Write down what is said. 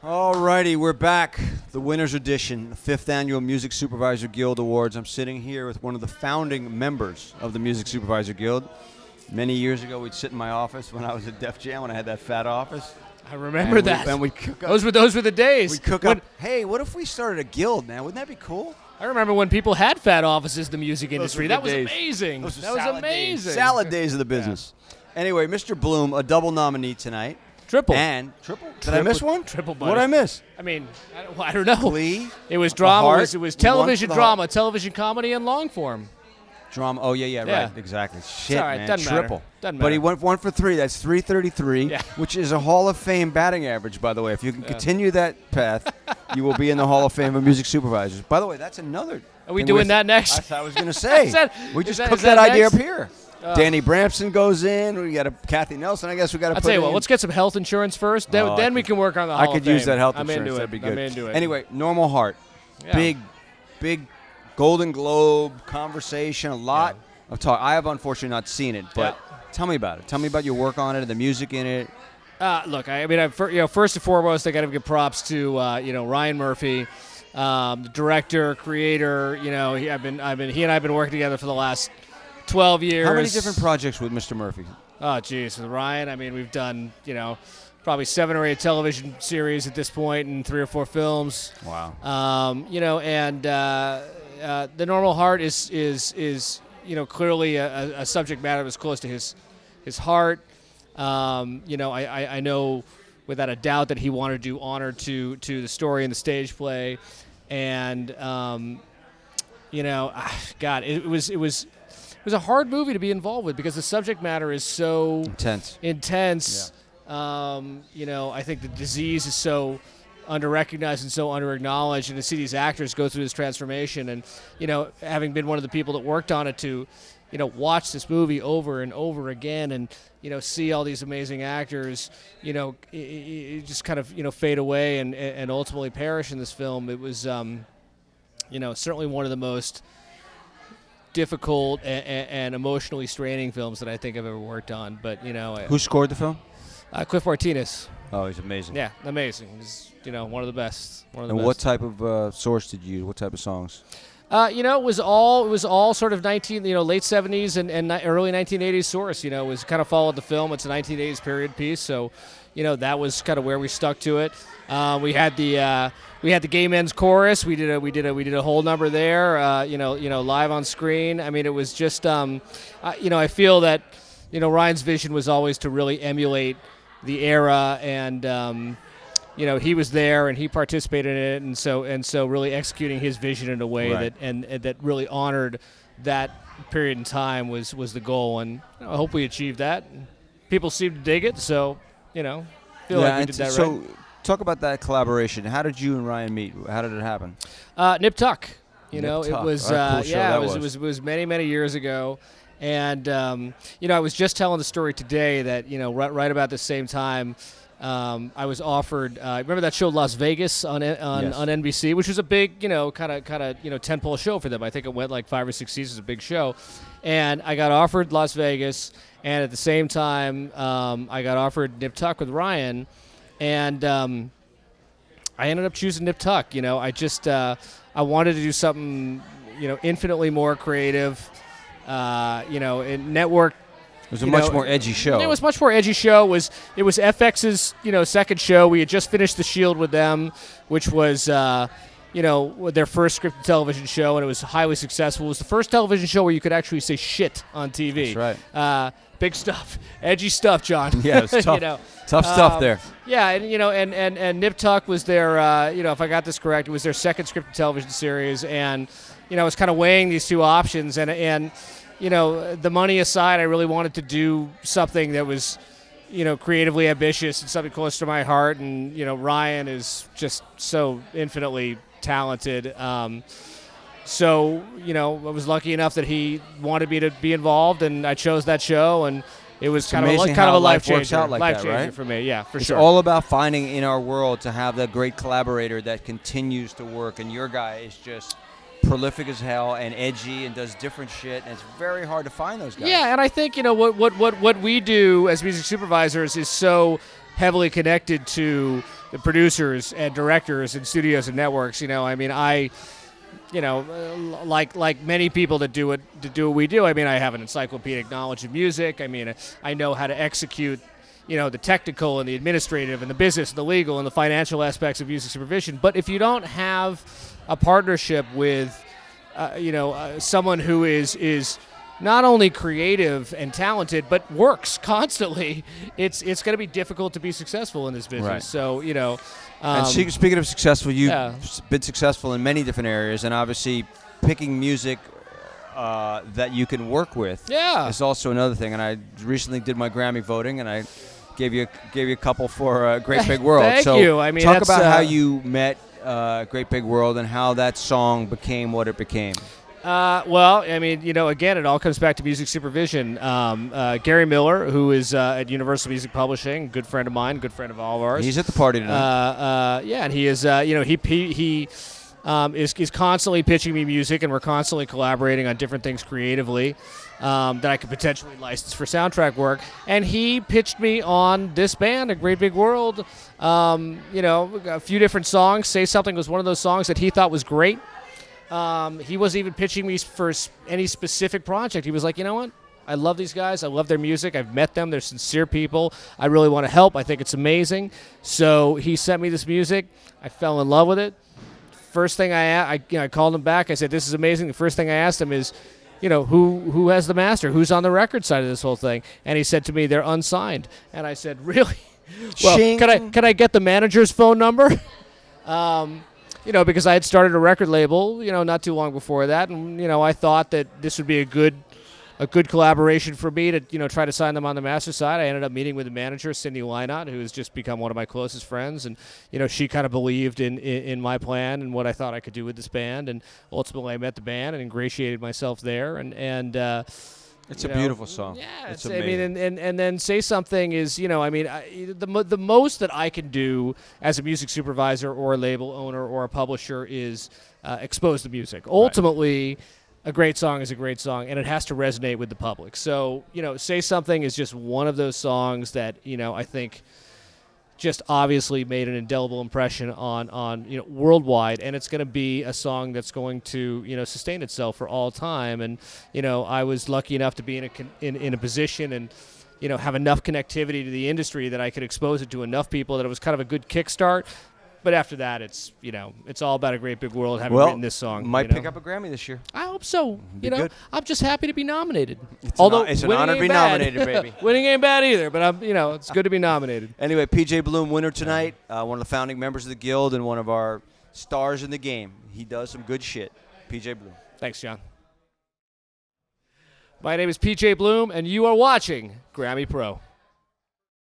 Alrighty, we're back. The winner's edition, the 5th Annual Music Supervisor Guild Awards. I'm sitting here with one of the founding members of the Music Supervisor Guild. Many years ago, we'd sit in my office when I was at Def Jam, when I had that fat office. I remember that. And we'd cook up. Those were the days. We'd cook up. Hey, what if we started a guild, man? Wouldn't that be cool? I remember when people had fat offices in the music industry. That was amazing. That was amazing. Salad days of the business. Yeah. Anyway, Mr. Bloom, a double nominee tonight. Triple. And triple? Did I miss one? Triple, buddy. What did I miss? I mean, I don't know. Glee? It was drama. It was television drama, Heart. television comedy, and long form. Drama. Oh, yeah, right. Exactly. Shit, all right, man. Doesn't Triple. Matter. Doesn't But matter. he went 1 for 3. That's 333, which is a Hall of Fame batting average, by the way. If you can continue that path, you will be in the Hall of Fame of Music Supervisors. By the way, that's another. Are we doing that next? I was going to say. We just cooked that that idea next? up here. Danny Bramson goes in. We got a Kathy Nelson. I guess we got to. I'll tell you what. Let's get some health insurance first. Then we can work on the Hall I could of Fame. use that health I'm insurance. into That'd be good. I'm into it. Anyway, Normal Heart, big Golden Globe conversation. A lot of talk. I have unfortunately not seen it, but tell me about it. Tell me about your work on it and the music in it. Look, I mean, first and foremost, I got to give props to Ryan Murphy, the director, creator. He and I have been working together for the last 12 years. How many different projects with Mr. Murphy? Oh, geez, with Ryan, I mean, we've done probably 7 or 8 television series at this point and 3 or 4 films. Wow. The Normal Heart is clearly a subject matter that's close to his heart. I know without a doubt that he wanted to do honor to the story and the stage play, and God, it was a hard movie to be involved with because the subject matter is so intense. Yeah. I think the disease is so under-recognized and so under-acknowledged, and to see these actors go through this transformation, and having been one of the people that worked on it to watch this movie over and over again, and see all these amazing actors just kind of fade away and ultimately perish in this film. It was certainly one of the most difficult and emotionally straining films that I think I've ever worked on. But who scored the film? Cliff Martinez. Oh, he's amazing. Yeah, amazing. He's one of the best. What type of source did you use? What type of songs? It was all sort of late 70s and early 1980s source. It was kind of followed the film. It's a 1980s period piece, so that was kind of where we stuck to it. We had the Gay Men's Chorus. We did a whole number there. Live on screen. I mean, it was just I feel that Ryan's vision was always to really emulate the era, and he was there and he participated in it, and so really executing his vision in a way that really honored that period in time was the goal, and I hope we achieved that. People seem to dig it, so feel like we did that right. So talk about that collaboration. How did you and Ryan meet? How did it happen? Nip Tuck. Nip Tuck. It was it was many years ago. And, I was just telling the story today that, right about the same time, I was offered, remember that show Las Vegas on NBC, which was a big, kind of tentpole show for them. I think it went like 5 or 6 seasons, a big show. And I got offered Las Vegas, and at the same time, I got offered Nip Tuck with Ryan, and I ended up choosing Nip Tuck. I just, I wanted to do something, infinitely more creative. In network. It was a much more edgy show. It was much more edgy show. It was FX's second show. We had just finished The Shield with them, which was their first scripted television show, and it was highly successful. It was the first television show where you could actually say shit on TV. That's right. Big stuff, edgy stuff, John. Yeah, it's tough. Tough stuff there. Yeah, and Nip Tuck was their if I got this correct, it was their second scripted television series, and I was kind of weighing these two options, and the money aside, I really wanted to do something that was, creatively ambitious and something close to my heart. And, Ryan is just so infinitely talented. So, I was lucky enough that he wanted me to be involved, and I chose that show, and it was kind of a life changer. Life changer right? For me, yeah, for sure. It's all about finding in our world to have that great collaborator that continues to work, and your guy is just prolific as hell and edgy and does different shit, and it's very hard to find those guys. Yeah, and I think what we do as music supervisors is so heavily connected to the producers and directors and studios and networks. I mean, like many people that do what we do. I mean, I have an encyclopedic knowledge of music. I mean, I know how to execute, the technical and the administrative and the business and the legal and the financial aspects of music supervision. But if you don't have a partnership with, someone who is not only creative and talented, but works constantly, it's going to be difficult to be successful in this business. Right. So, and speaking of successful, you've been successful in many different areas, and obviously picking music that you can work with is also another thing. And I recently did my Grammy voting, and I gave you a couple for Great Big World. Thank you. I mean, talk about how you met Great Big World and how that song became what it became. Well, I mean, again, it all comes back to music supervision. Gary Miller, who is at Universal Music Publishing, good friend of mine, good friend of all of ours. He's at the party tonight. And he is, he is constantly pitching me music, and we're constantly collaborating on different things creatively that I could potentially license for soundtrack work. And he pitched me on this band, A Great Big World. A few different songs. Say Something was one of those songs that he thought was great. He wasn't even pitching me for any specific project. He was like, you know what? I love these guys. I love their music. I've met them. They're sincere people. I really want to help. I think it's amazing. So he sent me this music. I fell in love with it. First thing I called him back. I said, this is amazing. The first thing I asked him is, who has the master? Who's on the record side of this whole thing? And he said to me, they're unsigned. And I said, really? Well, Shing. can I get the manager's phone number? Because I had started a record label, not too long before that, and I thought that this would be a good collaboration for me to try to sign them on the master side. I ended up meeting with the manager, Cindy Lynott, who has just become one of my closest friends, and she kind of believed in my plan and what I thought I could do with this band, and ultimately I met the band and ingratiated myself there, and it's a beautiful song. Yeah, it's amazing. And then Say Something is, the most that I can do as a music supervisor or a label owner or a publisher is expose the music. Ultimately, a great song is a great song, and it has to resonate with the public. So, Say Something is just one of those songs that, I think just obviously made an indelible impression on worldwide, and it's going to be a song that's going to sustain itself for all time. And I was lucky enough to be in a position and have enough connectivity to the industry that I could expose it to enough people that it was kind of a good kickstart. But after that, it's all about A Great Big World. Having written this song, might pick up a Grammy this year. I hope so. Good. I'm just happy to be nominated. It's Although it's an honor to be nominated, baby. Winning ain't bad either, but it's good to be nominated. Anyway, PJ Bloom, winner tonight. One of the founding members of the Guild and one of our stars in the game. He does some good shit. PJ Bloom. Thanks, John. My name is PJ Bloom, and you are watching Grammy Pro.